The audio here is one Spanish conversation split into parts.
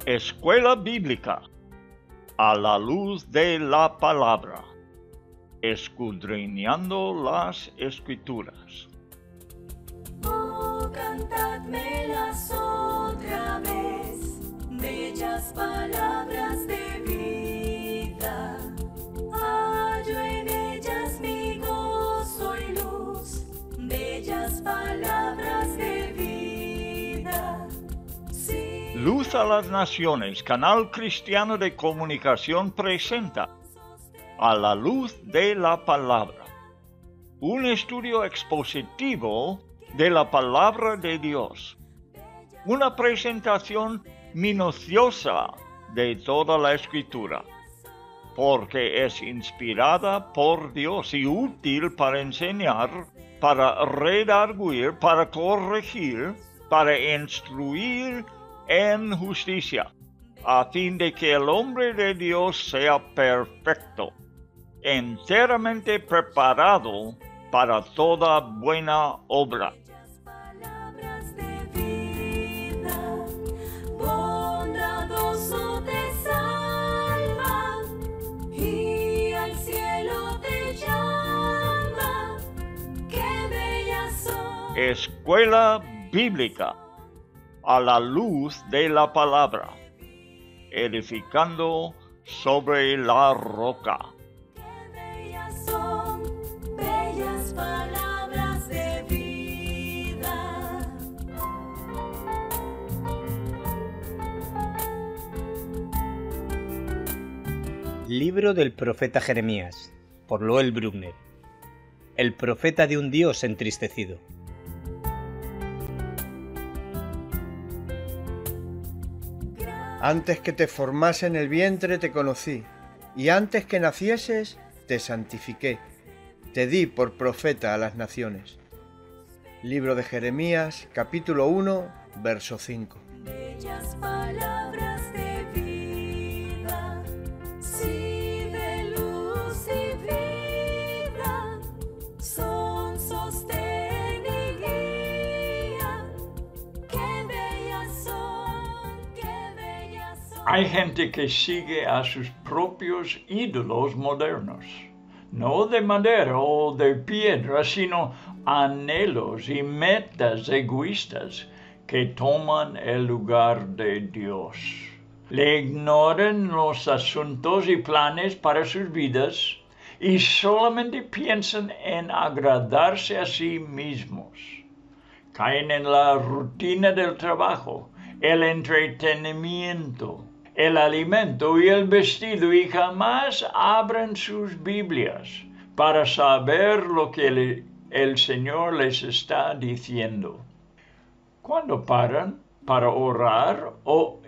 Escuela Bíblica a la luz de la palabra, escudriñando las Escrituras. Oh, cantadmelas otra vez, bellas palabras de vida. Hallo en ellas mi gozo y luz, bellas palabras de vida. Sí. Luz a las Naciones, canal cristiano de comunicación, presenta A la luz de la palabra, un estudio expositivo de la palabra de Dios, una presentación minuciosa de toda la Escritura, porque es inspirada por Dios y útil para enseñar, para redarguir, para corregir, para instruir en justicia, a fin de que el hombre de Dios sea perfecto, enteramente preparado para toda buena obra. Palabras de vida, bondadoso te salva y al cielo te llama. Qué bellas son. Escuela Bíblica a la luz de la palabra, edificando sobre la roca. Son bellas palabras de vida. Libro del profeta Jeremías, por Loel Bruckner. El profeta de un Dios entristecido. Antes que te formase en el vientre te conocí, y antes que nacieses te santifiqué, te di por profeta a las naciones. Libro de Jeremías, capítulo 1, verso 5. Bellas palabras de vida, sí, de luz y vida, son sostén y guía. Qué bellas son, qué bellas son. Hay gente que sigue a sus propios ídolos modernos, no de madera o de piedra, sino anhelos y metas egoístas que toman el lugar de Dios. Le ignoran los asuntos y planes para sus vidas y solamente piensan en agradarse a sí mismos. Caen en la rutina del trabajo, el entretenimiento, el alimento y el vestido y jamás abren sus Biblias para saber lo que el Señor les está diciendo. Cuando paran para orar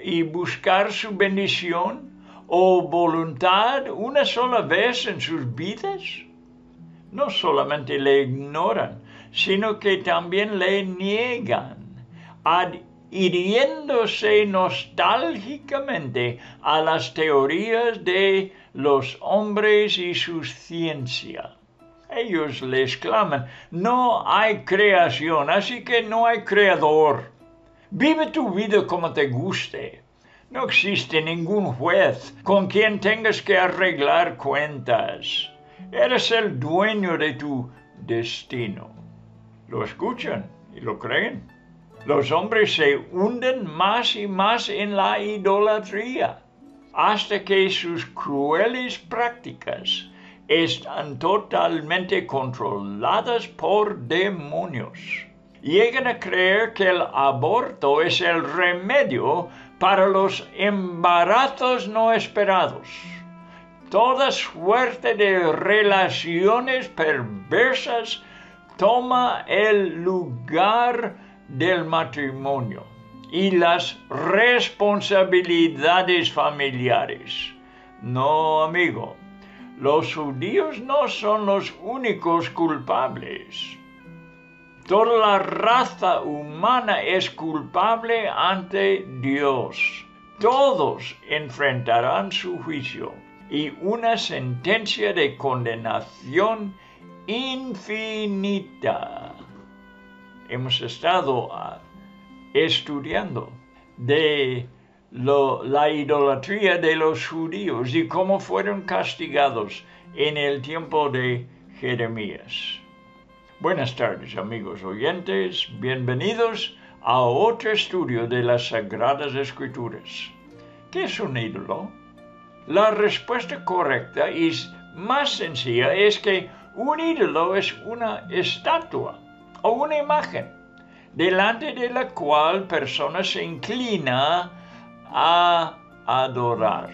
y buscar su bendición o voluntad una sola vez en sus vidas, no solamente le ignoran, sino que también le niegan, adhiriéndose nostálgicamente a las teorías de los hombres y su ciencia. Ellos les claman, no hay creación, así que no hay creador. Vive tu vida como te guste. No existe ningún juez con quien tengas que arreglar cuentas. Eres el dueño de tu destino. Lo escuchan y lo creen. Los hombres se hunden más y más en la idolatría, hasta que sus crueles prácticas están totalmente controladas por demonios. Llegan a creer que el aborto es el remedio para los embarazos no esperados. Toda suerte de relaciones perversas toma el lugar del matrimonio y las responsabilidades familiares. No, amigo, los judíos no son los únicos culpables. Toda la raza humana es culpable ante Dios. Todos enfrentarán su juicio y una sentencia de condenación infinita. Hemos estado estudiando de la idolatría de los judíos y cómo fueron castigados en el tiempo de Jeremías. Buenas tardes, amigos oyentes, bienvenidos a otro estudio de las Sagradas Escrituras. ¿Qué es un ídolo? La respuesta correcta y más sencilla es que un ídolo es una estatua o una imagen delante de la cual persona se inclina a adorar.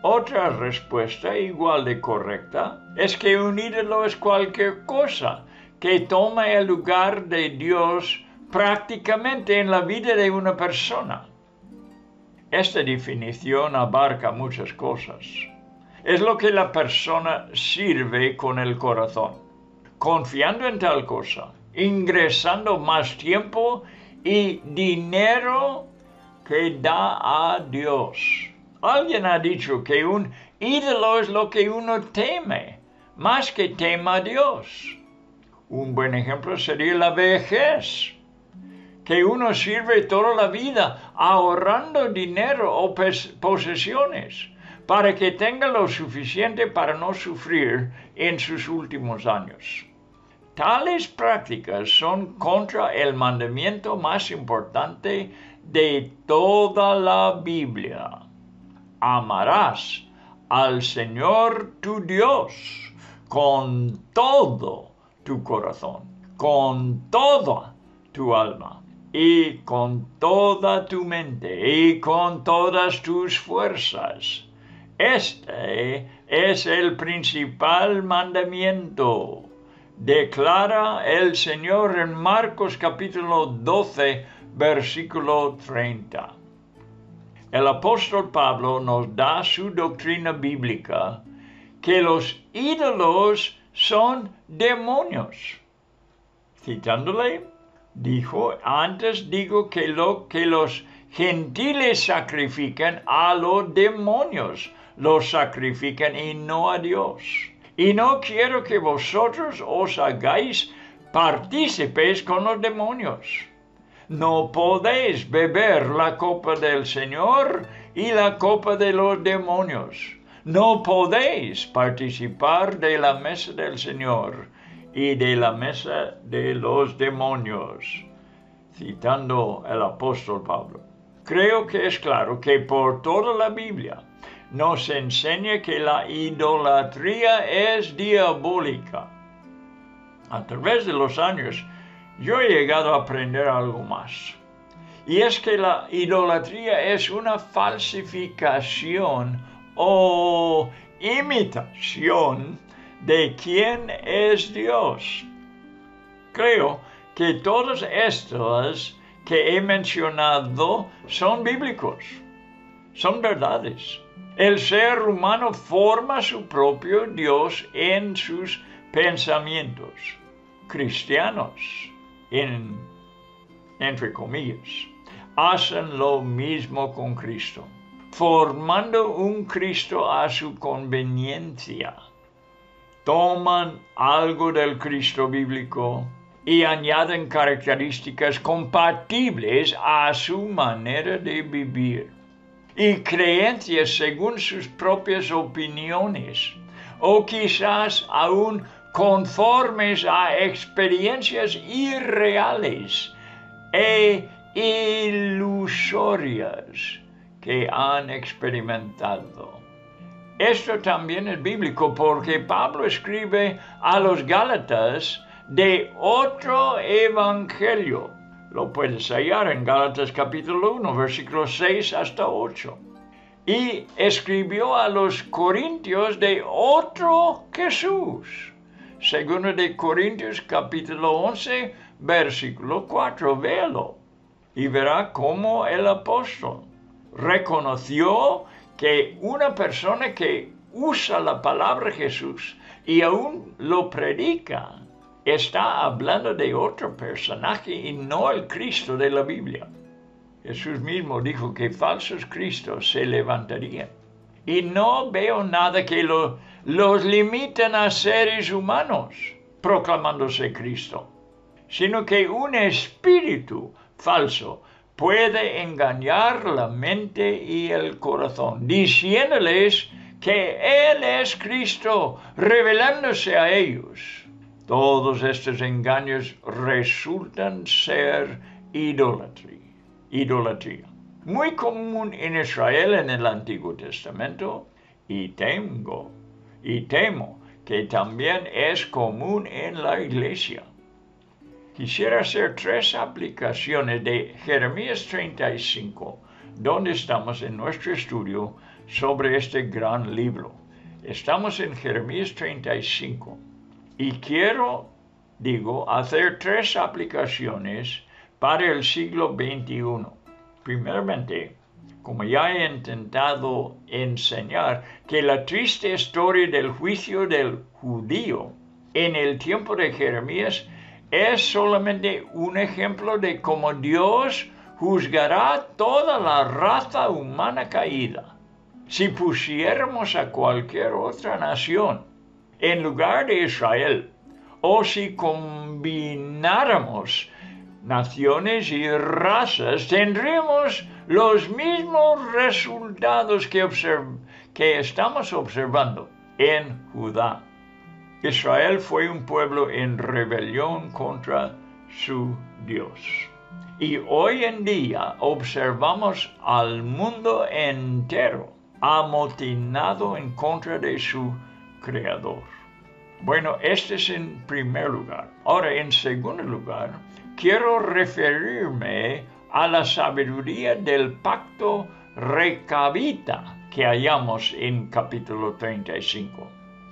Otra respuesta igual de correcta es que un ídolo es cualquier cosa que toma el lugar de Dios prácticamente en la vida de una persona. Esta definición abarca muchas cosas. Es lo que la persona sirve con el corazón, confiando en tal cosa, ingresando más tiempo y dinero que da a Dios. Alguien ha dicho que un ídolo es lo que uno teme, más que tema a Dios. Un buen ejemplo sería la vejez, que uno sirve toda la vida ahorrando dinero o posesiones para que tenga lo suficiente para no sufrir en sus últimos años. Tales prácticas son contra el mandamiento más importante de toda la Biblia. Amarás al Señor tu Dios con todo tu corazón, con toda tu alma y con toda tu mente y con todas tus fuerzas. Este es el principal mandamiento, declara el Señor en Marcos capítulo 12, versículo 30. El apóstol Pablo nos da su doctrina bíblica, que los ídolos son demonios. Citándole, dijo, antes digo que lo que los gentiles sacrifican a los demonios, los sacrifican y no a Dios. Y no quiero que vosotros os hagáis partícipes con los demonios. No podéis beber la copa del Señor y la copa de los demonios. No podéis participar de la mesa del Señor y de la mesa de los demonios. Citando el apóstol Pablo. Creo que es claro que por toda la Biblia nos enseña que la idolatría es diabólica. A través de los años, yo he llegado a aprender algo más. Y es que la idolatría es una falsificación o imitación de quién es Dios. Creo que todas estas que he mencionado son bíblicos, son verdades. El ser humano forma su propio Dios en sus pensamientos. Cristianos, entre comillas, hacen lo mismo con Cristo, formando un Cristo a su conveniencia. Toman algo del Cristo bíblico y añaden características compatibles a su manera de vivir y creencias según sus propias opiniones o quizás aún conformes a experiencias irreales e ilusorias que han experimentado. Esto también es bíblico porque Pablo escribe a los Gálatas de otro evangelio. Lo puedes hallar en Gálatas capítulo 1, versículos 6 hasta 8. Y escribió a los Corintios de otro Jesús. Segundo de Corintios capítulo 11, versículo 4. Véalo y verá cómo el apóstol reconoció que una persona que usa la palabra Jesús y aún lo predica, está hablando de otro personaje y no el Cristo de la Biblia. Jesús mismo dijo que falsos cristos se levantarían. Y no veo nada que los limiten a seres humanos proclamándose Cristo, sino que un espíritu falso puede engañar la mente y el corazón, diciéndoles que Él es Cristo, revelándose a ellos. Todos estos engaños resultan ser idolatría. Muy común en Israel en el Antiguo Testamento, y temo que también es común en la Iglesia. Quisiera hacer 3 aplicaciones de Jeremías 35, donde estamos en nuestro estudio sobre este gran libro. Estamos en Jeremías 35 y quiero, hacer 3 aplicaciones para el siglo XXI. Primeramente, como ya he intentado enseñar, que la triste historia del juicio del judío en el tiempo de Jeremías es solamente un ejemplo de cómo Dios juzgará toda la raza humana caída. Si pusiéramos a cualquier otra nación en lugar de Israel, o si combináramos naciones y razas, tendríamos los mismos resultados que estamos observando en Judá. Israel fue un pueblo en rebelión contra su Dios. Y hoy en día observamos al mundo entero amotinado en contra de su Creador. Bueno, este es en primer lugar. Ahora, en segundo lugar, quiero referirme a la sabiduría del pacto recabita que hallamos en capítulo 35.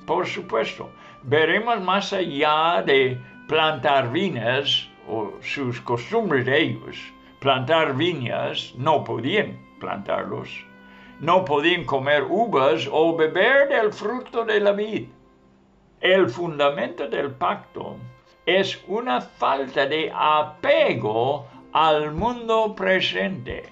Por supuesto, veremos más allá de plantar viñas o sus costumbres de ellos. Plantar viñas, no podían plantarlos. No podían comer uvas o beber del fruto de la vid. El fundamento del pacto es una falta de apego al mundo presente.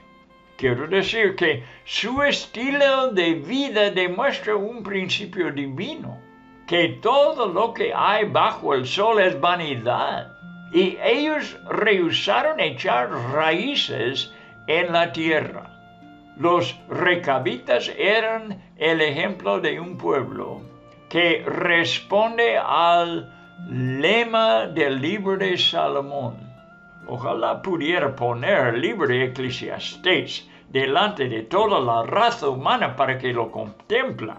Quiero decir que su estilo de vida demuestra un principio divino, que todo lo que hay bajo el sol es vanidad, y ellos rehusaron echar raíces en la tierra. Los recabitas eran el ejemplo de un pueblo que responde al lema del libro de Salomón. Ojalá pudiera poner el libro de Eclesiastés delante de toda la raza humana para que lo contempla.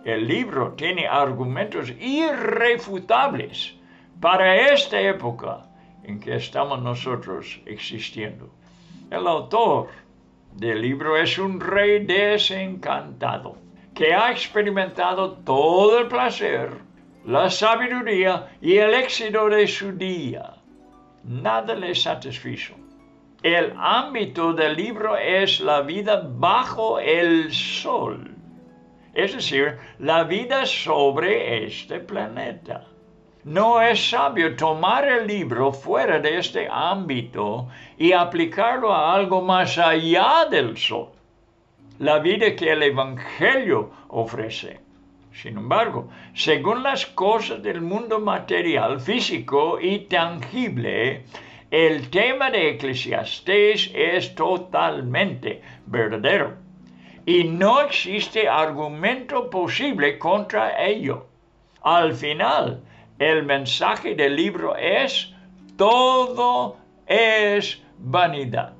El libro tiene argumentos irrefutables para esta época en que estamos nosotros existiendo. El autor del libro es un rey desencantado, que ha experimentado todo el placer, la sabiduría y el éxito de su día. Nada le satisfizo. El ámbito del libro es la vida bajo el sol, es decir, la vida sobre este planeta. No es sabio tomar el libro fuera de este ámbito y aplicarlo a algo más allá del sol, la vida que el Evangelio ofrece. Sin embargo, según las cosas del mundo material, físico y tangible, el tema de Eclesiastés es totalmente verdadero y no existe argumento posible contra ello. Al final, el mensaje del libro es: todo es vanidad.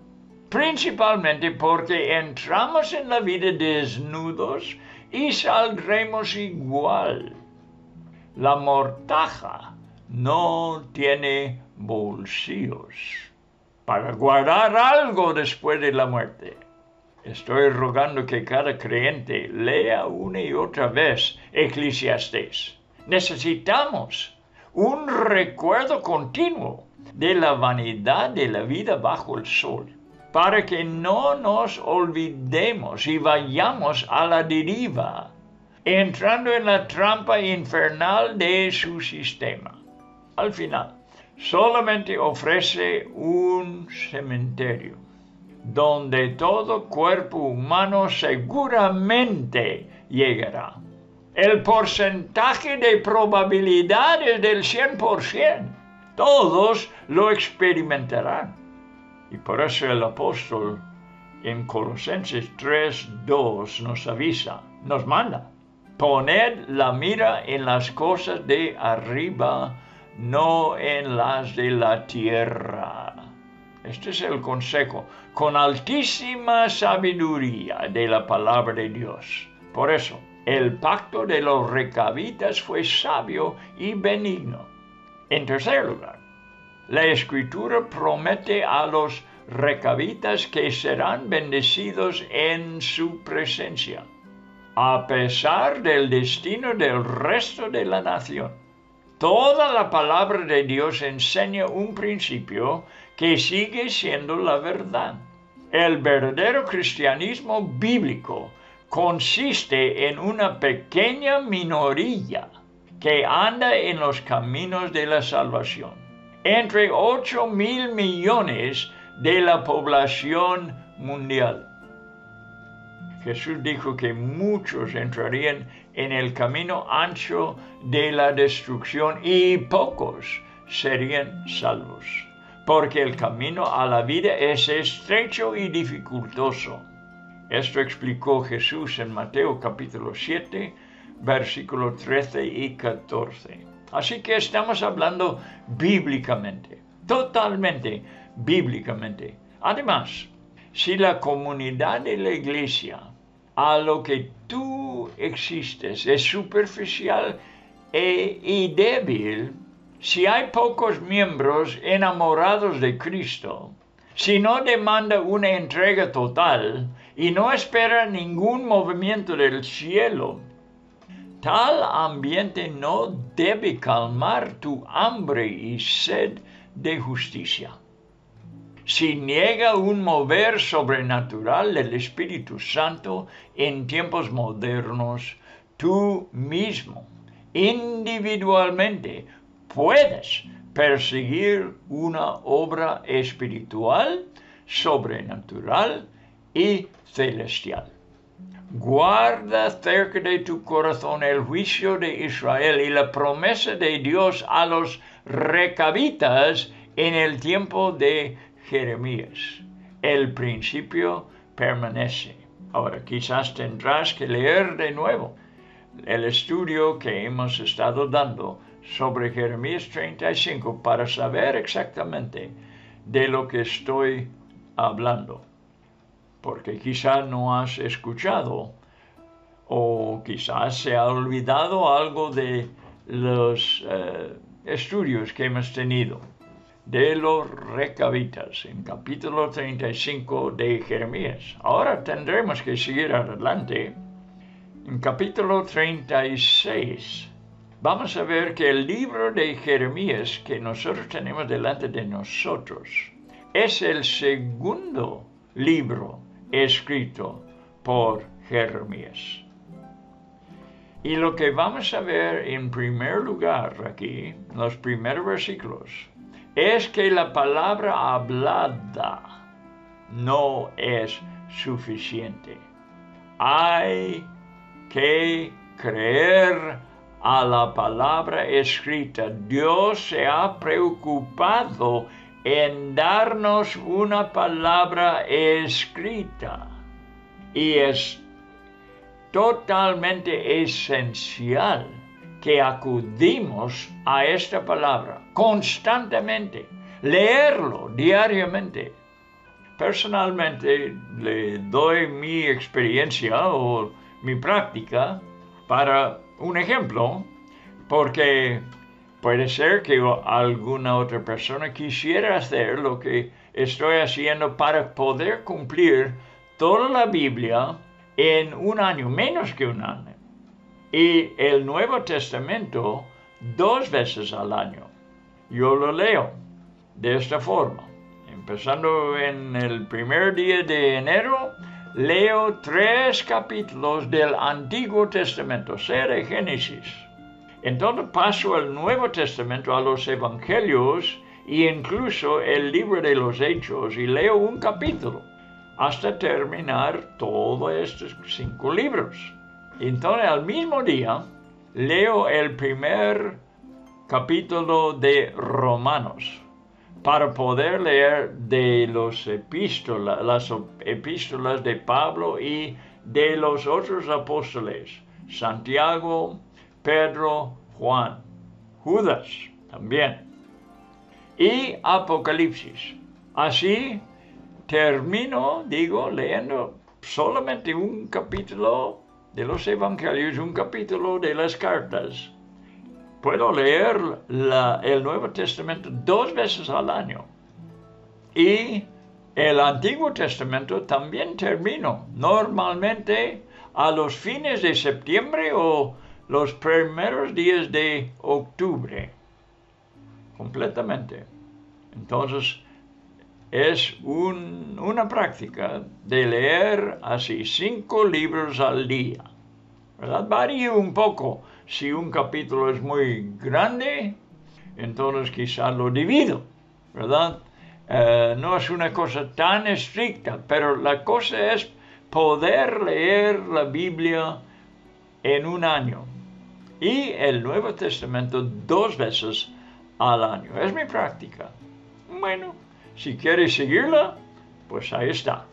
Principalmente porque entramos en la vida desnudos y saldremos igual. La mortaja no tiene bolsillos para guardar algo después de la muerte. Estoy rogando que cada creyente lea una y otra vez Eclesiastés. Necesitamos un recuerdo continuo de la vanidad de la vida bajo el sol, para que no nos olvidemos y vayamos a la deriva, entrando en la trampa infernal de su sistema. Al final, solamente ofrece un cementerio, donde todo cuerpo humano seguramente llegará. El porcentaje de probabilidad es del 100%. Todos lo experimentarán. Y por eso el apóstol en Colosenses 3:2 nos avisa, nos manda, poned la mira en las cosas de arriba, no en las de la tierra. Este es el consejo, con altísima sabiduría de la palabra de Dios. Por eso, el pacto de los recabitas fue sabio y benigno. En tercer lugar, la Escritura promete a los recabitas que serán bendecidos en su presencia, a pesar del destino del resto de la nación. Toda la palabra de Dios enseña un principio que sigue siendo la verdad. El verdadero cristianismo bíblico consiste en una pequeña minoría que anda en los caminos de la salvación, entre 8,000 millones de la población mundial. Jesús dijo que muchos entrarían en el camino ancho de la destrucción y pocos serían salvos, porque el camino a la vida es estrecho y dificultoso. Esto explicó Jesús en Mateo capítulo 7, versículos 13 y 14. Así que estamos hablando bíblicamente, totalmente bíblicamente. Además, si la comunidad de la iglesia a lo que tú existes es superficial y débil, si hay pocos miembros enamorados de Cristo, si no demanda una entrega total y no espera ningún movimiento del cielo, tal ambiente no debe calmar tu hambre y sed de justicia. Si niega un mover sobrenatural del Espíritu Santo en tiempos modernos, tú mismo, individualmente, puedes perseguir una obra espiritual, sobrenatural y celestial. Guarda cerca de tu corazón el juicio de Israel y la promesa de Dios a los recabitas en el tiempo de Jeremías. El principio permanece. Ahora quizás tendrás que leer de nuevo el estudio que hemos estado dando sobre Jeremías 35 para saber exactamente de lo que estoy hablando. Porque quizás no has escuchado o quizás se ha olvidado algo de los estudios que hemos tenido de los recabitas en capítulo 35 de Jeremías. Ahora tendremos que seguir adelante. En capítulo 36 vamos a ver que el libro de Jeremías que nosotros tenemos delante de nosotros es el segundo libro escrito por Jeremías. Y lo que vamos a ver en primer lugar aquí, en los primeros versículos, es que la palabra hablada no es suficiente. Hay que creer a la palabra escrita. Dios se ha preocupado en darnos una palabra escrita. Y es totalmente esencial que acudimos a esta palabra constantemente, leerlo diariamente. Personalmente le doy mi experiencia o mi práctica para un ejemplo, porque puede ser que alguna otra persona quisiera hacer lo que estoy haciendo para poder cumplir toda la Biblia en un año, menos que un año. Y el Nuevo Testamento 2 veces al año. Yo lo leo de esta forma. Empezando en el primer día de enero, leo 3 capítulos del Antiguo Testamento, sea de Génesis. Entonces paso al Nuevo Testamento, a los Evangelios e incluso el libro de los Hechos y leo un capítulo hasta terminar todos estos 5 libros. Entonces al mismo día leo el primer capítulo de Romanos para poder leer de las epístolas de Pablo y de los otros apóstoles, Santiago, Pedro, Juan, Judas también, y Apocalipsis. Así termino, leyendo solamente un capítulo de los Evangelios, un capítulo de las cartas. Puedo leer el Nuevo Testamento 2 veces al año. Y el Antiguo Testamento también termino, normalmente a los fines de septiembre o los primeros días de octubre. Completamente. Entonces, es una práctica de leer así 5 libros al día, ¿verdad? Varía un poco. Si un capítulo es muy grande, entonces quizás lo divido, ¿verdad? No es una cosa tan estricta, pero la cosa es poder leer la Biblia en un año y el Nuevo Testamento 2 veces al año. Es mi práctica. Bueno, si quieres seguirla, pues ahí está.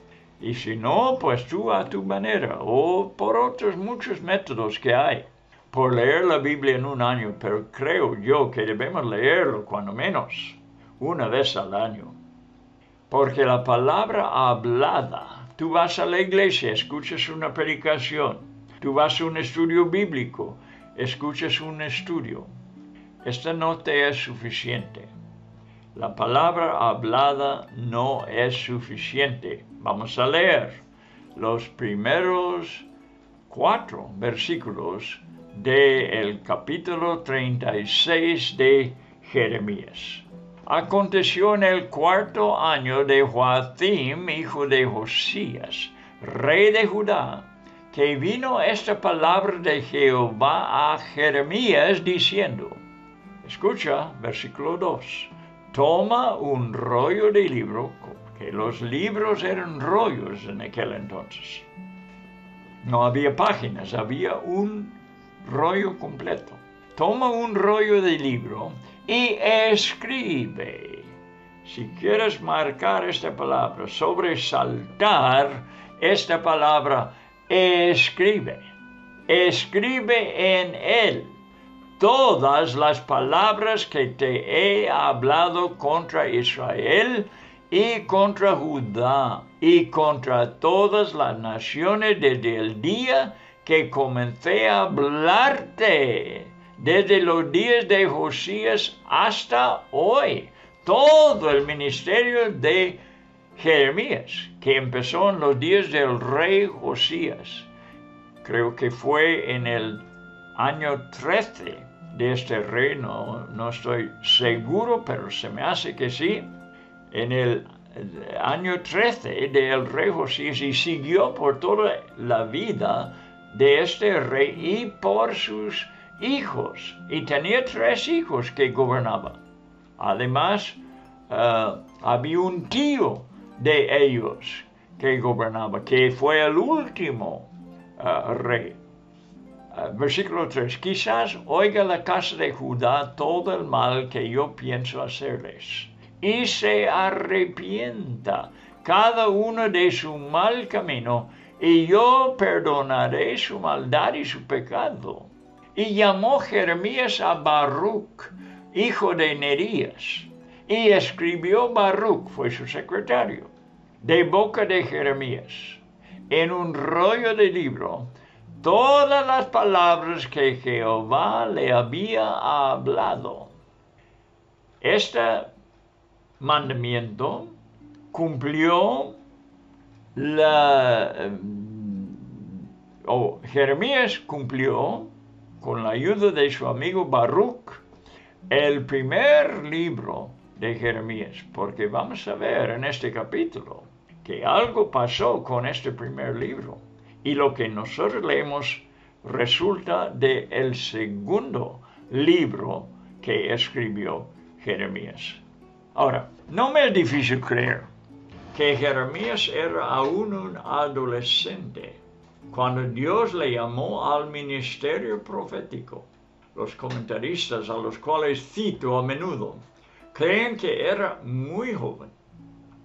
Y si no, pues tú a tu manera o por otros muchos métodos que hay por leer la Biblia en un año, pero creo yo que debemos leerlo cuando menos una vez al año. Porque la palabra hablada, tú vas a la iglesia, escuchas una predicación, tú vas a un estudio bíblico, escuchas un estudio. Esta no te es suficiente. La palabra hablada no es suficiente. Vamos a leer los primeros 4 versículos del capítulo 36 de Jeremías. Aconteció en el 4º año de Joacim, hijo de Josías, rey de Judá, que vino esta palabra de Jehová a Jeremías diciendo, escucha, versículo 2, toma un rollo de libro, que los libros eran rollos en aquel entonces. No había páginas, había un rollo completo. Toma un rollo de libro y escribe. Si quieres marcar esta palabra, sobresaltar esta palabra, escribe. Escribe en él todas las palabras que te he hablado contra Israel y contra Judá y contra todas las naciones desde el día que comencé a hablarte, desde los días de Josías hasta hoy. Todo el ministerio de Jeremías, que empezó en los días del rey Josías. Creo que fue en el año 13 de este rey, no estoy seguro, pero se me hace que sí. En el año 13 del rey Josías, y siguió por toda la vida de este rey y por sus hijos. Y tenía 3 hijos que gobernaban. Además, había un tío de ellos que gobernaba, que fue el último rey. Versículo 3. Quizás oiga la casa de Judá todo el mal que yo pienso hacerles, y se arrepienta cada uno de su mal camino, y yo perdonaré su maldad y su pecado. Y llamó Jeremías a Baruch, hijo de Nerías, y escribió Baruch, fue su secretario, de boca de Jeremías, en un rollo de libro, todas las palabras que Jehová le había hablado. Este mandamiento cumplió Jeremías cumplió, con la ayuda de su amigo Baruch, el primer libro de Jeremías, porque vamos a ver en este capítulo que algo pasó con este primer libro, y lo que nosotros leemos resulta del segundo libro que escribió Jeremías. Ahora, no me es difícil creer que Jeremías era aún un adolescente cuando Dios le llamó al ministerio profético. Los comentaristas, a los cuales cito a menudo, creen que era muy joven.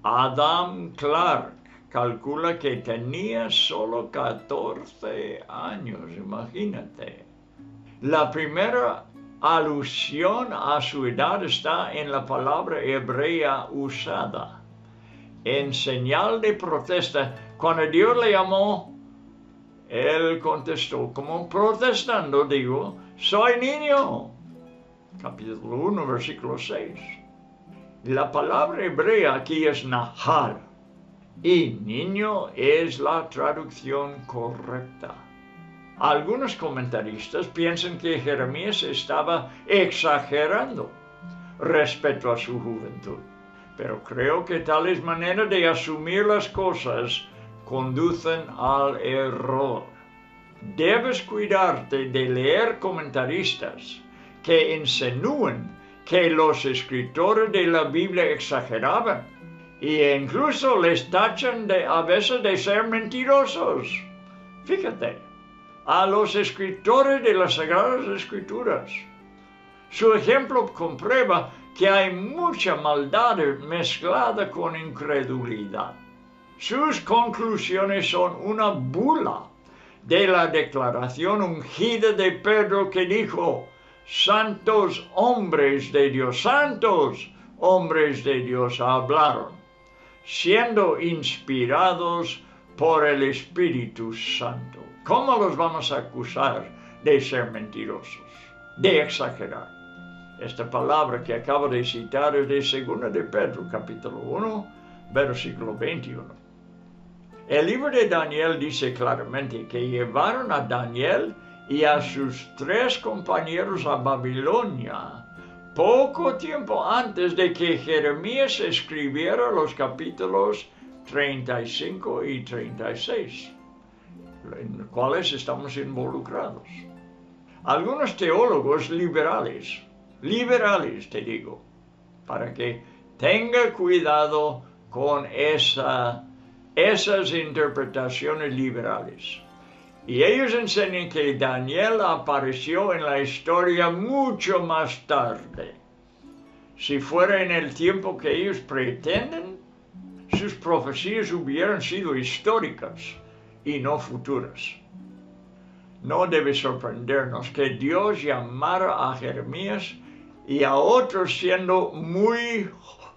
Adam Clark calcula que tenía solo 14 años, imagínate. La primera alusión a su edad está en la palabra hebrea usada. En señal de protesta, cuando Dios le llamó, él contestó, como protestando, digo, soy niño. Capítulo 1, versículo 6. La palabra hebrea aquí es nahal, y niño es la traducción correcta. Algunos comentaristas piensan que Jeremías estaba exagerando respecto a su juventud, pero creo que tales maneras de asumir las cosas conducen al error. Debes cuidarte de leer comentaristas que insinúan que los escritores de la Biblia exageraban e incluso les tachan a veces de ser mentirosos. Fíjate, a los escritores de las Sagradas Escrituras. Su ejemplo comprueba que hay mucha maldad mezclada con incredulidad. Sus conclusiones son una bula de la declaración ungida de Pedro que dijo, santos hombres de Dios hablaron, siendo inspirados por el Espíritu Santo. ¿Cómo los vamos a acusar de ser mentirosos, de exagerar? Esta palabra que acabo de citar es de 2 de Pedro, capítulo 1, versículo 21. El libro de Daniel dice claramente que llevaron a Daniel y a sus 3 compañeros a Babilonia poco tiempo antes de que Jeremías escribiera los capítulos 35 y 36, en los cuales estamos involucrados. Algunos teólogos liberales te digo, para que tenga cuidado con esas interpretaciones liberales. Y ellos enseñan que Daniel apareció en la historia mucho más tarde. Si fuera en el tiempo que ellos pretenden, sus profecías hubieran sido históricas y no futuras. No debe sorprendernos que Dios llamara a Jeremías y a otros siendo muy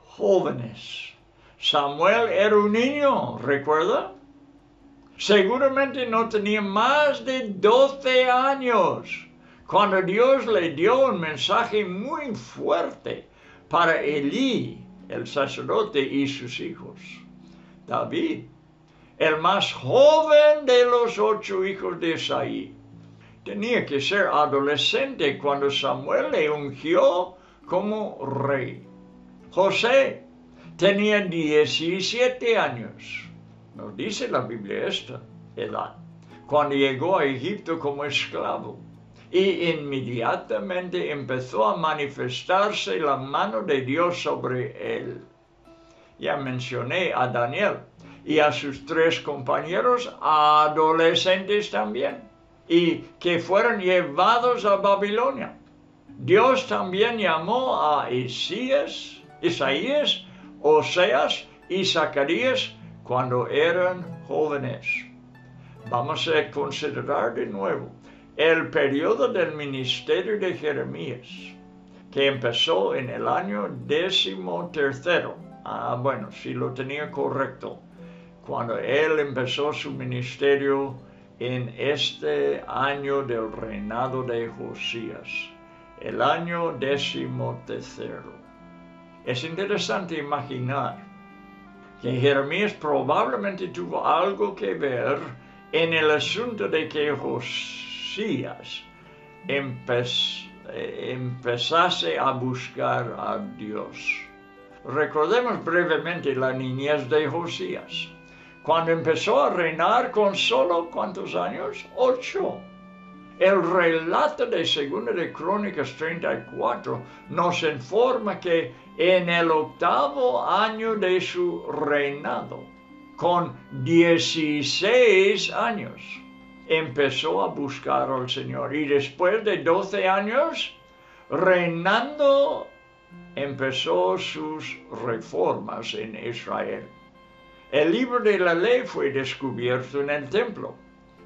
jóvenes. Samuel era un niño, ¿recuerda? Seguramente no tenía más de 12 años cuando Dios le dio un mensaje muy fuerte para Elí, el sacerdote, y sus hijos. David, el más joven de los 8 hijos de Isaí, tenía que ser adolescente cuando Samuel le ungió como rey. José tenía 17 años. Nos dice la Biblia esta edad, cuando llegó a Egipto como esclavo, y inmediatamente empezó a manifestarse la mano de Dios sobre él. Ya mencioné a Daniel y a sus 3 compañeros adolescentes también, y que fueron llevados a Babilonia. Dios también llamó a Isaías, Oseas y Zacarías cuando eran jóvenes. Vamos a considerar de nuevo el periodo del ministerio de Jeremías, que empezó en el año 13º. Bueno, si lo tenía correcto, cuando él empezó su ministerio en este año del reinado de Josías, el año 13º. Es interesante imaginar que Jeremías probablemente tuvo algo que ver en el asunto de que Josías empezase a buscar a Dios. Recordemos brevemente la niñez de Josías, cuando empezó a reinar con solo, ¿cuántos años? 8. El relato de 2 de Crónicas 34 nos informa que en el 8º año de su reinado, con 16 años, empezó a buscar al Señor. Y después de 12 años, reinando empezó sus reformas en Israel. El libro de la ley fue descubierto en el templo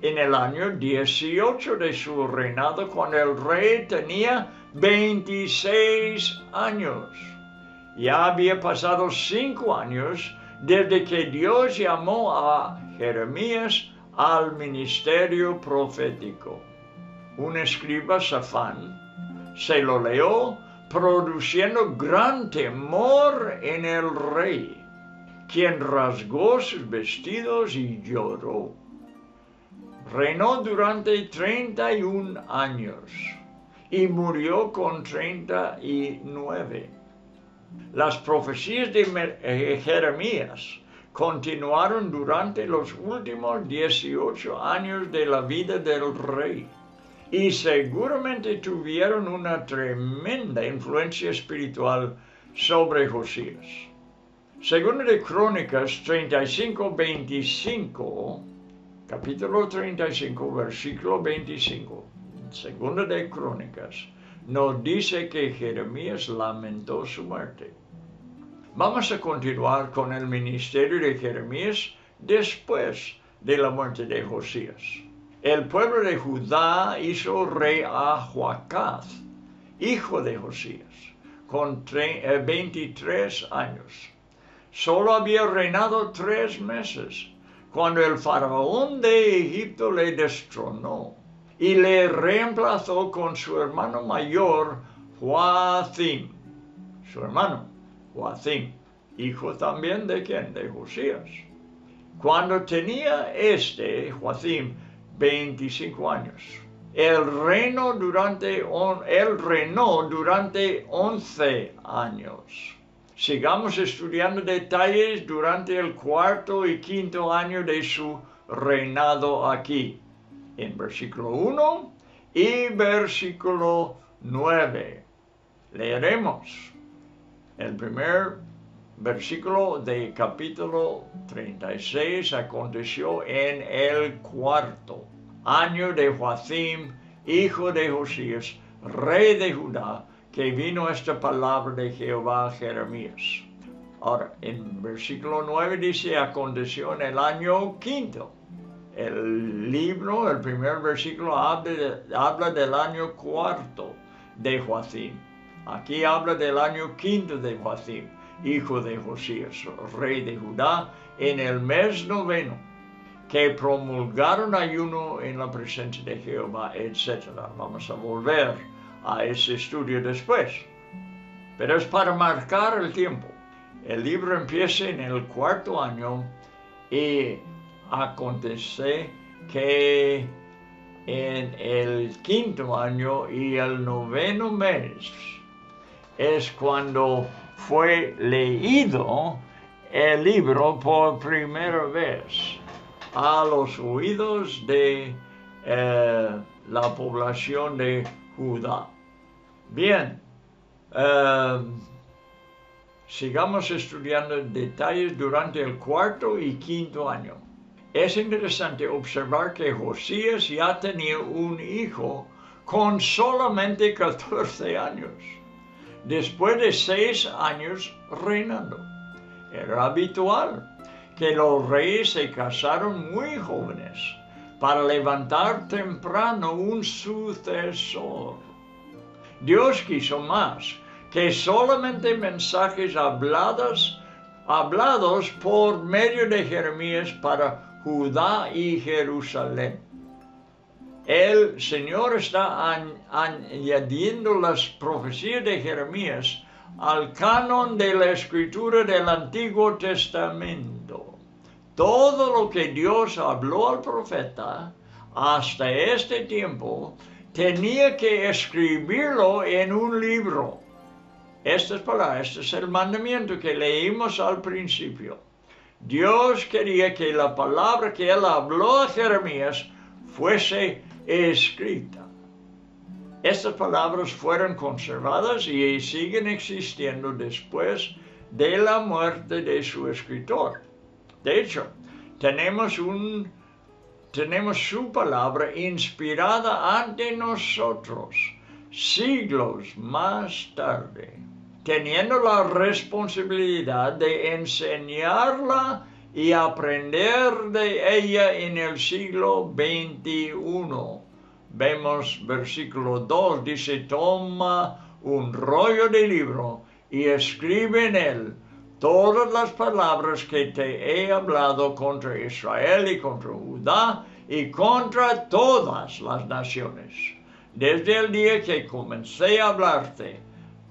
en el año 18 de su reinado, cuando el rey tenía 26 años. Ya había pasado 5 años desde que Dios llamó a Jeremías al ministerio profético. Un escriba, Safán, se lo leyó, produciendo gran temor en el rey, quien rasgó sus vestidos y lloró. Reinó durante 31 años y murió con 39. Las profecías de Jeremías continuaron durante los últimos 18 años de la vida del rey y seguramente tuvieron una tremenda influencia espiritual sobre Josías. Según de Crónicas 35:25, capítulo 35, versículo 25, segunda de Crónicas, nos dice que Jeremías lamentó su muerte. Vamos a continuar con el ministerio de Jeremías después de la muerte de Josías. El pueblo de Judá hizo rey a Joacaz, hijo de Josías, con 23 años. Solo había reinado 3 meses, cuando el faraón de Egipto le destronó y le reemplazó con su hermano mayor, Joacim. Su hermano, Joacim, hijo también de ¿quién? De Josías. Cuando tenía Joacim, 25 años, él reinó durante 11 años. Sigamos estudiando detalles durante el 4º y 5º año de su reinado aquí, en versículo 1 y versículo 9. Leeremos el primer versículo de capítulo 36. Aconteció en el 4º año de Joacim, hijo de Josías, rey de Judá, que vino esta palabra de Jehová a Jeremías. Ahora, en versículo 9 dice, aconteció en el año 5º. El libro, el primer versículo, habla del año 4º de Joacim. Aquí habla del año 5º de Joacim, hijo de Josías, rey de Judá, en el mes 9, que promulgaron ayuno en la presencia de Jehová, etc. Vamos a volver a ese estudio después. Pero es para marcar el tiempo. El libro empieza en el 4º año y acontece que en el 5º año y el 9º mes es cuando fue leído el libro por primera vez a los oídos de la población de Judá. Bien, sigamos estudiando detalles durante el 4º y 5º año. Es interesante observar que Josías ya tenía un hijo con solamente 14 años, después de 6 años reinando. Era habitual que los reyes se casaron muy jóvenes para levantar temprano un sucesor. Dios quiso más que solamente mensajes hablados por medio de Jeremías para Judá y Jerusalén. El Señor está añadiendo las profecías de Jeremías al canon de la escritura del Antiguo Testamento. Todo lo que Dios habló al profeta hasta este tiempo tenía que escribirlo en un libro. Este es el mandamiento que leímos al principio. Dios quería que la palabra que él habló a Jeremías fuese escrita. Estas palabras fueron conservadas y siguen existiendo después de la muerte de su escritor. De hecho, tenemos su palabra inspirada ante nosotros siglos más tarde. teniendo la responsabilidad de enseñarla y aprender de ella en el siglo XXI. Vemos versículo 2, dice, toma un rollo de libro y escribe en él todas las palabras que te he hablado contra Israel y contra Judá y contra todas las naciones, desde el día que comencé a hablarte,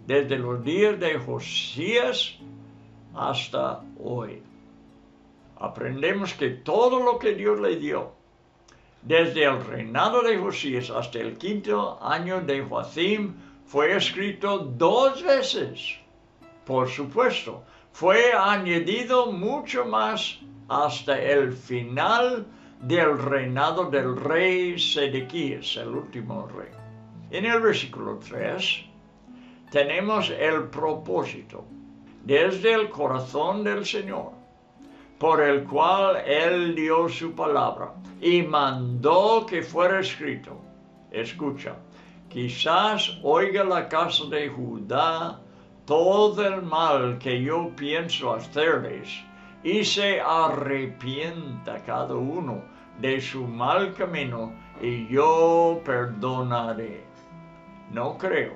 desde los días de Josías hasta hoy. Aprendemos que todo lo que Dios le dio, desde el reinado de Josías hasta el 5º año de Joacim, fue escrito 2 veces. Por supuesto, fue añadido mucho más hasta el final del reinado del rey Sedequías, el último rey. En el versículo 3 tenemos el propósito desde el corazón del Señor, por el cual Él dio su palabra y mandó que fuera escrito. Escucha, quizás oiga la casa de Judá todo el mal que yo pienso hacerles y se arrepienta cada uno de su mal camino y yo perdonaré. No creo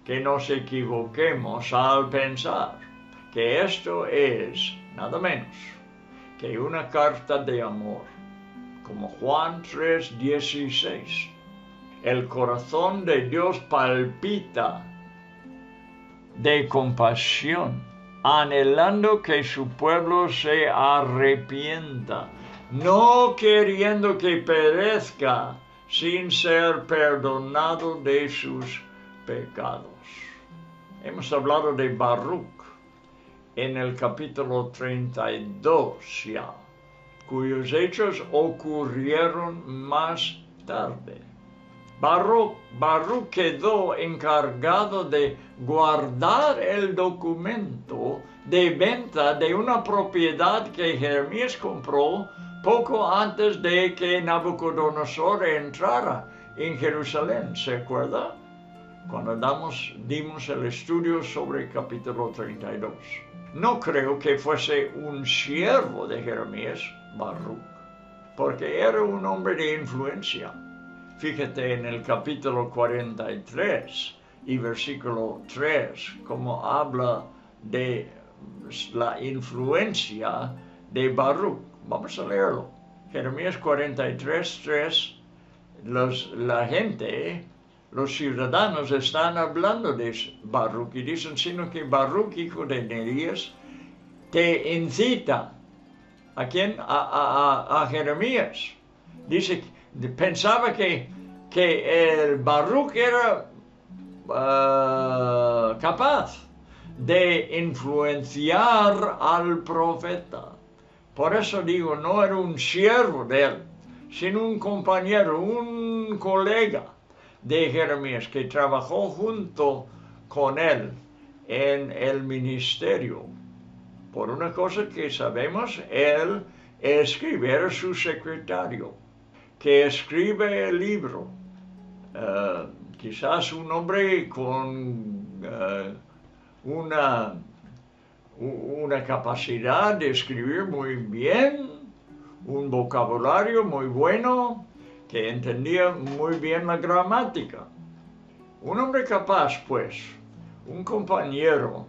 que nos equivoquemos al pensar que esto es nada menos que una carta de amor, como Juan 3:16. El corazón de Dios palpita de compasión, anhelando que su pueblo se arrepienta, no queriendo que perezca sin ser perdonado de sus pecados. Hemos hablado de Baruch en el capítulo 32 ya, cuyos hechos ocurrieron más tarde. Baruch quedó encargado de guardar el documento de venta de una propiedad que Jeremías compró poco antes de que Nabucodonosor entrara en Jerusalén. ¿Se acuerda? Cuando dimos el estudio sobre el capítulo 32. No creo que fuese un siervo de Jeremías, Baruch, porque era un hombre de influencia. Fíjate en el capítulo 43 y versículo 3, como habla de la influencia de Baruch. Vamos a leerlo. Jeremías 43, 3, la gente, los ciudadanos están hablando de Baruch y dicen, sino que Baruch, hijo de Nerías, te incita. ¿A quién? A Jeremías. Dice, pensaba que el Baruch era capaz de influenciar al profeta. Por eso digo, no era un siervo de él, sino un compañero, un colega de Jeremías que trabajó junto con él en el ministerio. Por una cosa que sabemos, él escribe, era su secretario, que escribe el libro. Quizás un hombre con una capacidad de escribir muy bien, un vocabulario muy bueno, que entendía muy bien la gramática. Un hombre capaz, pues, un compañero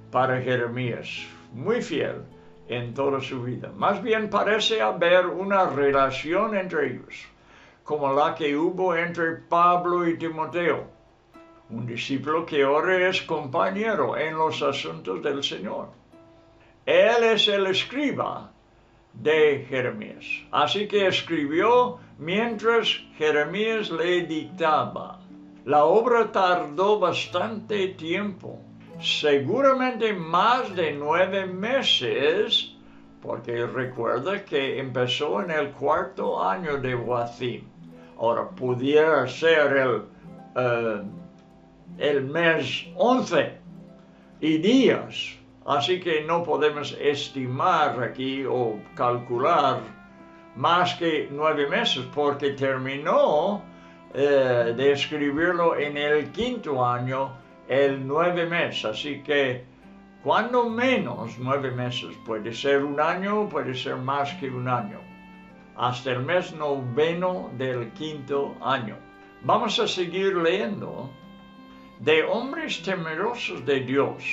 para Jeremías, muy fiel en toda su vida. Más bien parece haber una relación entre ellos, como la que hubo entre Pablo y Timoteo, un discípulo que ahora es compañero en los asuntos del Señor. Él es el escriba de Jeremías, así que escribió mientras Jeremías le dictaba. La obra tardó bastante tiempo, seguramente más de 9 meses, porque recuerda que empezó en el 4º año de Joacim. Ahora, pudiera ser el mes 11 y días, así que no podemos estimar aquí o calcular más que 9 meses, porque terminó de escribirlo en el 5º año el 9 mes, así que cuando menos 9 meses, puede ser un año, puede ser más que un año, hasta el mes noveno del 5º año. Vamos a seguir leyendo de hombres temerosos de Dios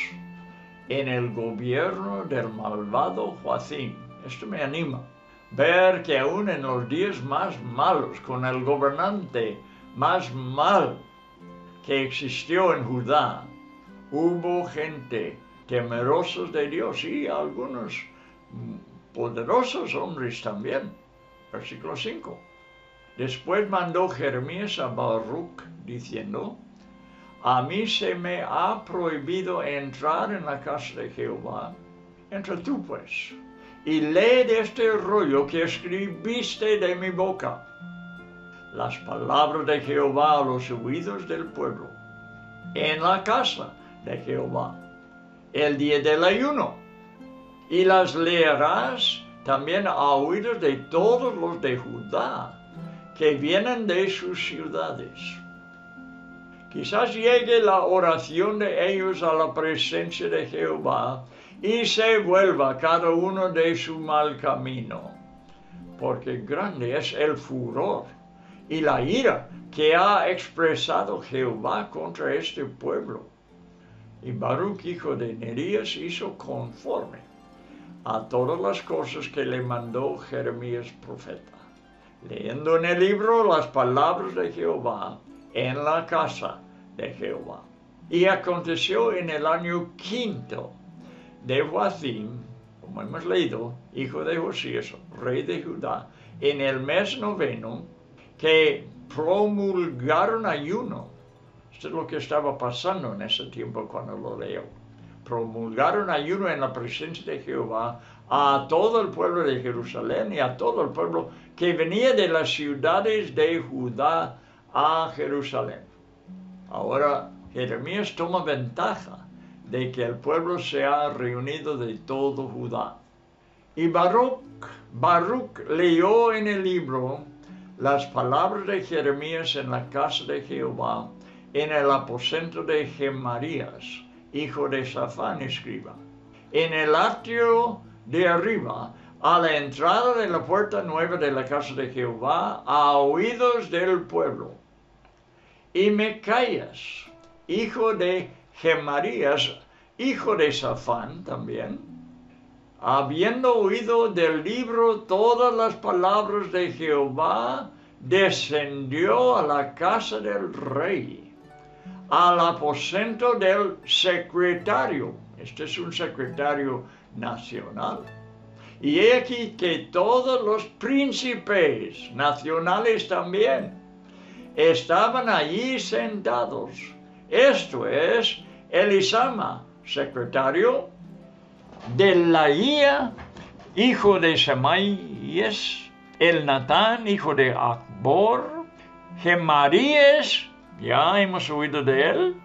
en el gobierno del malvado Joacim. Esto me anima, ver que aún en los días más malos, con el gobernante más mal que existió en Judá, hubo gente temerosos de Dios y algunos poderosos hombres también. Versículo 5. Después mandó Jeremías a Baruch diciendo: a mí se me ha prohibido entrar en la casa de Jehová. Entra tú pues, y lee de este rollo que escribiste de mi boca las palabras de Jehová a los oídos del pueblo, en la casa de Jehová, el día del ayuno, y las leerás también a oídos de todos los de Judá que vienen de sus ciudades. Quizás llegue la oración de ellos a la presencia de Jehová y se vuelva cada uno de su mal camino, porque grande es el furor y la ira que ha expresado Jehová contra este pueblo. Y Baruch, hijo de Nerías, hizo conforme a todas las cosas que le mandó Jeremías profeta, leyendo en el libro las palabras de Jehová en la casa de Jehová. Y aconteció en el año 5º de Joacim, como hemos leído, hijo de Josías, rey de Judá, en el mes noveno, que promulgaron ayuno. Esto es lo que estaba pasando en ese tiempo cuando lo leo. Promulgaron ayuno en la presencia de Jehová a todo el pueblo de Jerusalén y a todo el pueblo que venía de las ciudades de Judá a Jerusalén. Ahora Jeremías toma ventaja de que el pueblo se ha reunido de todo Judá. Y Baruch leyó en el libro las palabras de Jeremías en la casa de Jehová, en el aposento de Gemarías, hijo de Safán, escriba, en el atrio de arriba, a la entrada de la puerta nueva de la casa de Jehová, a oídos del pueblo. Y Micaías, hijo de Gemarías, hijo de Safán también, habiendo oído del libro todas las palabras de Jehová, descendió a la casa del rey, al aposento del secretario. Este es un secretario nacional. Y he aquí que todos los príncipes nacionales también estaban allí sentados. Esto es Elisama, secretario, Delaía, hijo de Semaías, Elnatán, hijo de Acbor, Gemarías, ya hemos oído de él,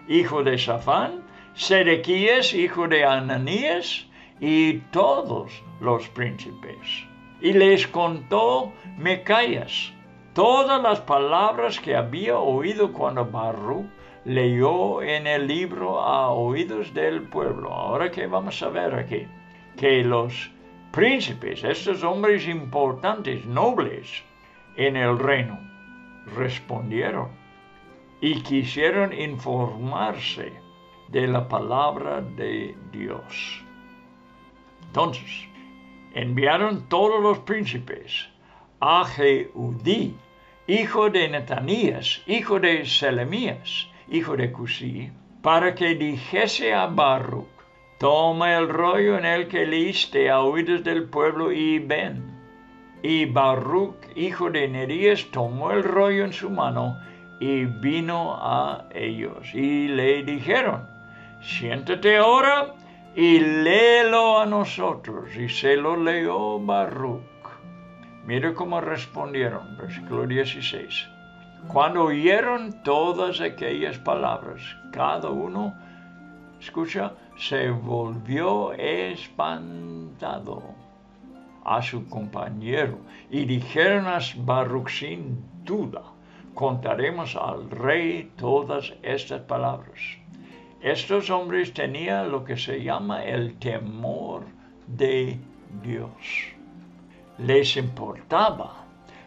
hijo de Safán, Sedequías, hijo de Ananías, y todos los príncipes. Y les contó Micaías todas las palabras que había oído cuando Baruch leyó en el libro a oídos del pueblo. Ahora que vamos a ver aquí, que los príncipes, estos hombres importantes, nobles en el reino, respondieron y quisieron informarse de la palabra de Dios. Entonces, enviaron todos los príncipes a Jehudí, hijo de Netanías, hijo de Selemías, hijo de Cusí, para que dijese a Baruch: toma el rollo en el que leíste a oídos del pueblo y ven. Y Baruch, hijo de Nerías, tomó el rollo en su mano y vino a ellos. Y le dijeron: siéntate ahora y léelo a nosotros. Y se lo leyó Baruch. Mira cómo respondieron, versículo 16. Cuando oyeron todas aquellas palabras, cada uno, escucha, se volvió espantado a su compañero y dijeron a Baruch: sin duda contaremos al rey todas estas palabras. estos hombres tenían lo que se llama el temor de Dios. Les importaba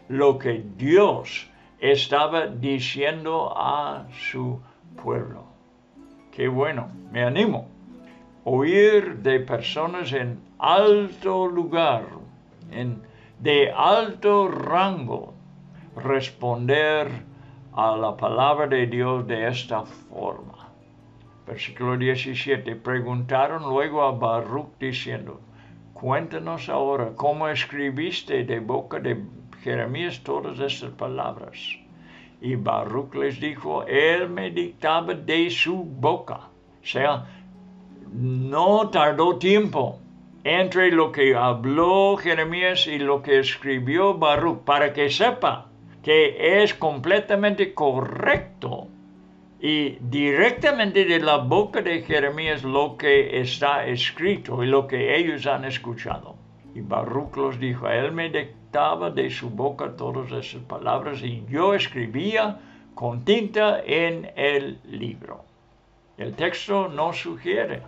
lo que Dios estaba diciendo a su pueblo. Qué bueno, me animo. Oír de personas en alto lugar, de alto rango, responder a la palabra de Dios de esta forma. Versículo 17. Preguntaron luego a Baruch diciendo: cuéntanos ahora cómo escribiste de boca de Jeremías todas estas palabras. Y Baruch les dijo: él me dictaba de su boca. O sea, no tardó tiempo entre lo que habló Jeremías y lo que escribió Baruch, para que sepa que es completamente correcto y directamente de la boca de Jeremías lo que está escrito y lo que ellos han escuchado. Y Baruch los dijo: él me dictaba de su boca todas esas palabras y yo escribía con tinta en el libro. El texto no sugiere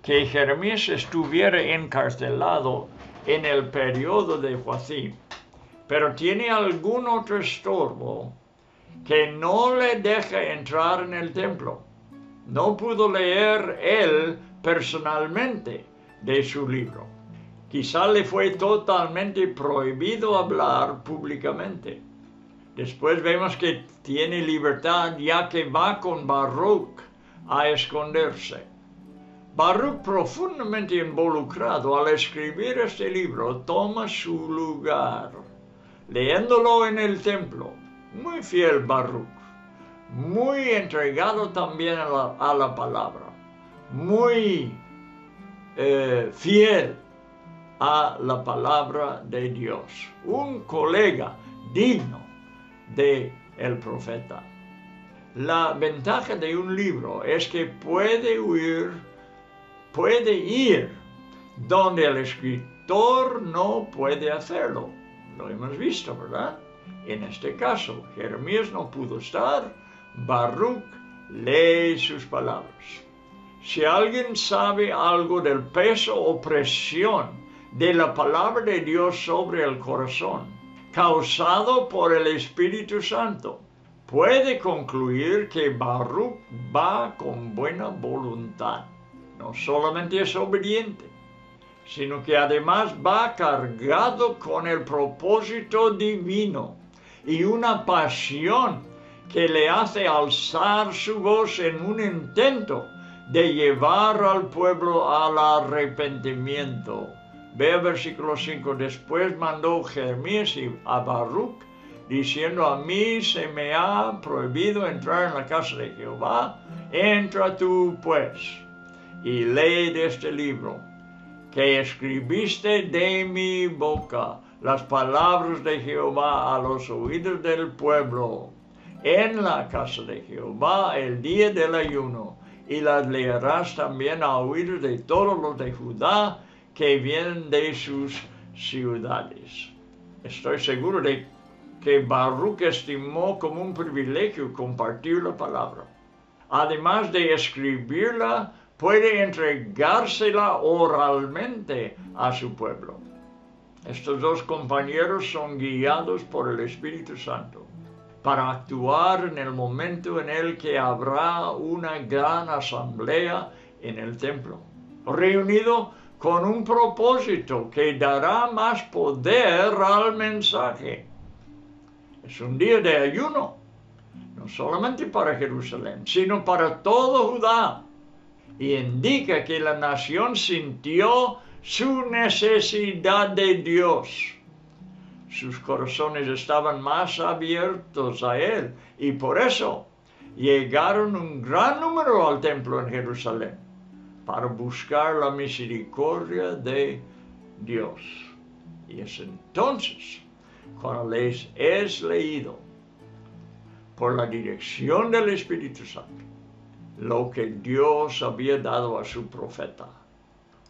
que Jeremías estuviera encarcelado en el periodo de Joacim, pero tiene algún otro estorbo que no le deja entrar en el templo. No pudo leer él personalmente de su libro. Quizá le fue totalmente prohibido hablar públicamente. Después vemos que tiene libertad ya que va con Baruch a esconderse. Baruch, profundamente involucrado al escribir este libro, toma su lugar, leyéndolo en el templo. Muy fiel Baruch, muy entregado también a la palabra, muy fiel a la palabra de Dios, un colega digno del profeta. La ventaja de un libro es que puede ir donde el escritor no puede hacerlo. Lo hemos visto, ¿verdad? En este caso, Jeremías no pudo estar, Baruch lee sus palabras. Si alguien sabe algo del peso o presión de la palabra de Dios sobre el corazón, causado por el Espíritu Santo, puede concluir que Baruch va con buena voluntad. No solamente es obediente, sino que además va cargado con el propósito divino y una pasión que le hace alzar su voz en un intento de llevar al pueblo al arrepentimiento. Ve el versículo 5. Después mandó Jeremías a Baruch, diciendo: a mí se me ha prohibido entrar en la casa de Jehová. Entra tú pues y lee de este libro que escribiste de mi boca, las palabras de Jehová a los oídos del pueblo, en la casa de Jehová el día del ayuno, y las leerás también a oídos de todos los de Judá que vienen de sus ciudades. Estoy seguro de que Baruch estimó como un privilegio compartir la palabra. Además de escribirla, puede entregársela oralmente a su pueblo. Estos dos compañeros son guiados por el Espíritu Santo para actuar en el momento en el que habrá una gran asamblea en el templo, reunido con un propósito que dará más poder al mensaje. Es un día de ayuno, no solamente para Jerusalén, sino para todo Judá, y indica que la nación sintió su necesidad de Dios. Sus corazones estaban más abiertos a Él, y por eso llegaron un gran número al templo en Jerusalén para buscar la misericordia de Dios. Y es entonces cuando les es leído por la dirección del Espíritu Santo lo que Dios había dado a su profeta.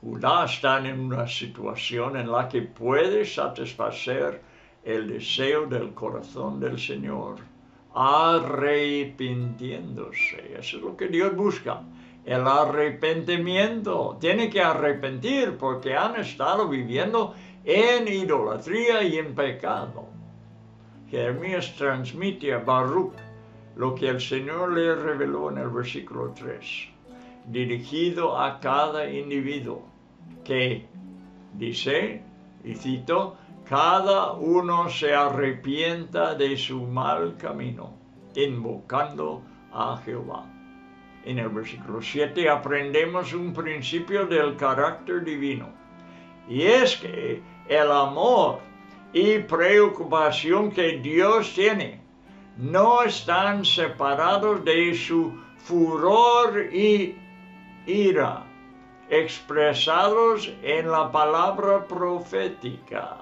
Judá está en una situación en la que puede satisfacer el deseo del corazón del Señor, arrepintiéndose. Eso es lo que Dios busca, el arrepentimiento. Tiene que arrepentir porque han estado viviendo en idolatría y en pecado. Jeremías transmite a Baruch lo que el Señor le reveló en el versículo 3, dirigido a cada individuo, que dice, y cito, cada uno se arrepienta de su mal camino, invocando a Jehová. En el versículo 7 aprendemos un principio del carácter divino, y es que el amor y preocupación que Dios tiene no están separados de su furor y ira, expresados en la palabra profética.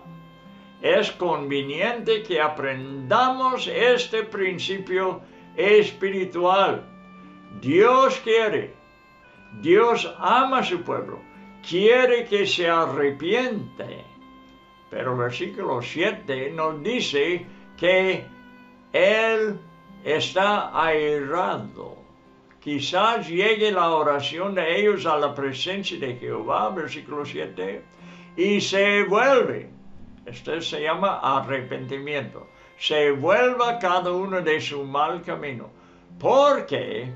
Es conveniente que aprendamos este principio espiritual. Dios quiere, Dios ama a su pueblo, quiere que se arrepiente. Pero el versículo 7 nos dice que Él está airado. Quizás llegue la oración de ellos a la presencia de Jehová, versículo 7, y se vuelve. Esto se llama arrepentimiento. Se vuelva cada uno de su mal camino, porque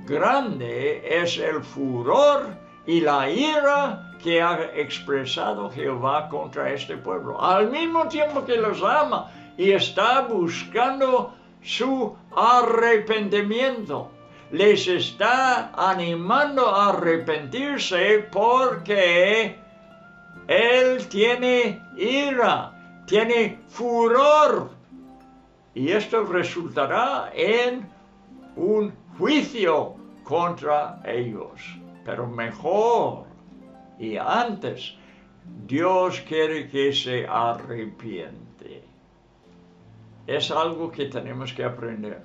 grande es el furor y la ira que ha expresado Jehová contra este pueblo, al mismo tiempo que los ama y está buscando su arrepentimiento. Les está animando a arrepentirse porque Él tiene ira, tiene furor, y esto resultará en un juicio contra ellos. Pero mejor y antes, Dios quiere que se arrepiente. Es algo que tenemos que aprender.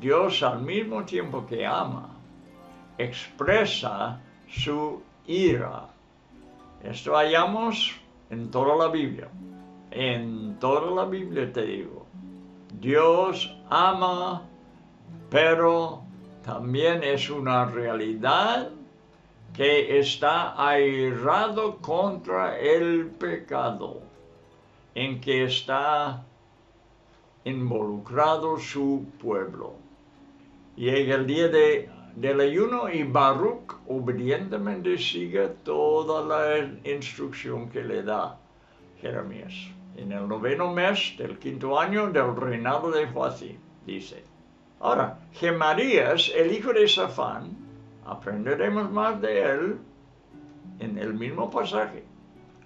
Dios, al mismo tiempo que ama, expresa su ira. Esto hallamos en toda la Biblia. En toda la Biblia te digo. Dios ama, pero también es una realidad que está airado contra el pecado, en que está involucrado su pueblo. Llega el día del ayuno y Baruch obedientemente sigue toda la instrucción que le da Jeremías. En el 9º mes del 5º año del reinado de Joacim, dice. Ahora, Gemarías, el hijo de Safán, aprenderemos más de él en el mismo pasaje,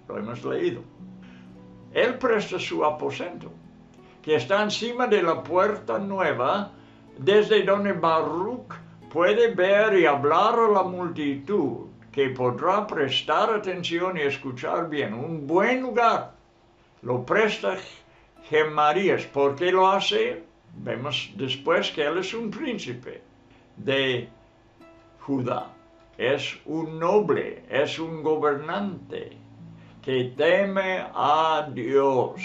lo hemos leído. Él presta su aposento, que está encima de la puerta nueva, desde donde Baruch puede ver y hablar a la multitud, que podrá prestar atención y escuchar bien. Un buen lugar lo presta Gemarías. ¿Por qué lo hace? Vemos después que él es un príncipe de Judá. Es un noble, es un gobernante que teme a Dios.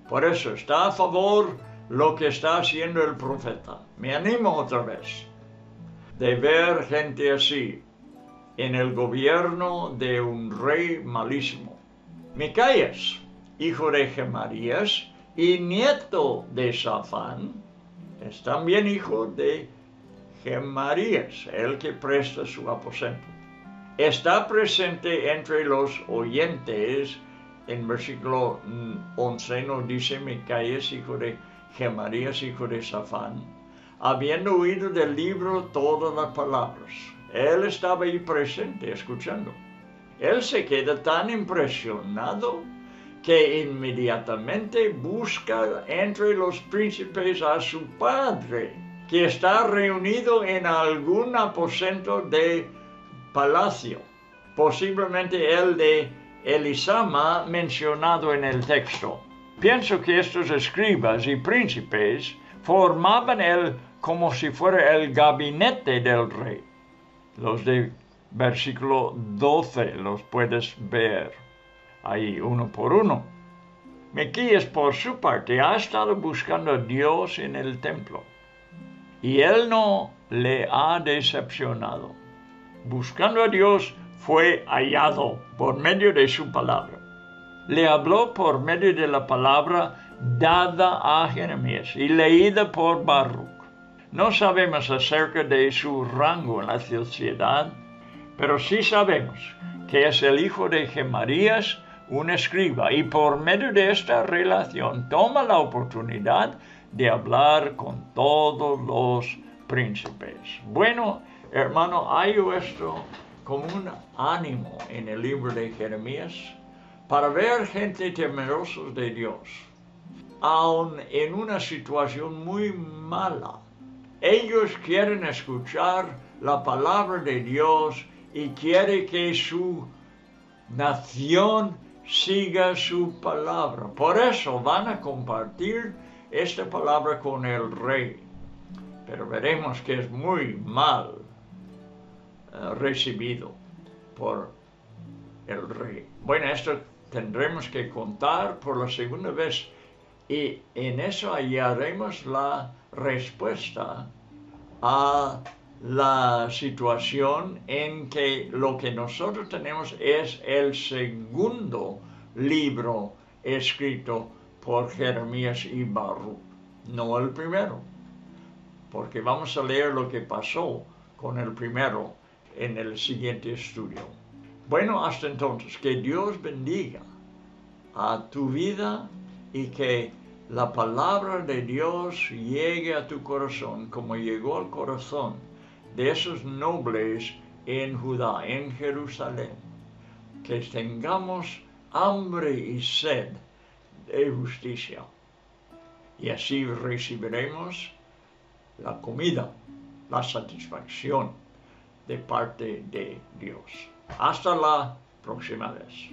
Por eso está a favor lo que está haciendo el profeta. Me animo otra vez de ver gente así en el gobierno de un rey malísimo. Micaías, hijo de Gemarías y nieto de Safán, es también hijo de Gemarías, el que presta su aposento. Está presente entre los oyentes. En versículo 11 nos dice Micaías, hijo de Gemarías, hijo de Safán, habiendo oído del libro todas las palabras. Él estaba ahí presente, escuchando. Él se queda tan impresionado que inmediatamente busca entre los príncipes a su padre, que está reunido en algún aposento de palacio, posiblemente el de Elisama mencionado en el texto. Pienso que estos escribas y príncipes formaban como si fuera el gabinete del rey. Los de versículo 12 los puedes ver ahí uno por uno. Micaías, por su parte, ha estado buscando a Dios en el templo. y Él no le ha decepcionado. Buscando a Dios, fue hallado por medio de su palabra. Le habló por medio de la palabra dada a Jeremías y leída por Baruch. No sabemos acerca de su rango en la sociedad, pero sí sabemos que es el hijo de Gemarías, un escriba, y por medio de esta relación toma la oportunidad de hablar con todos los príncipes. Bueno, hermano, hay esto como un ánimo en el libro de Jeremías para ver gente temerosos de Dios, aun en una situación muy mala. Ellos quieren escuchar la palabra de Dios y quieren que su nación siga su palabra. Por eso van a compartir esta palabra con el rey. Pero veremos que es muy mal recibido por el rey. Bueno, esto tendremos que contar por la segunda vez y en eso hallaremos la respuesta a la situación en que lo que nosotros tenemos es el segundo libro escrito por Jeremías y Baruch, no el primero, porque vamos a leer lo que pasó con el primero en el siguiente estudio. Bueno, hasta entonces, que Dios bendiga a tu vida y que la palabra de Dios llegue a tu corazón como llegó al corazón de esos nobles en Judá, en Jerusalén. Que tengamos hambre y sed de justicia y así recibiremos la comida, la satisfacción de parte de Dios. Hasta la próxima vez.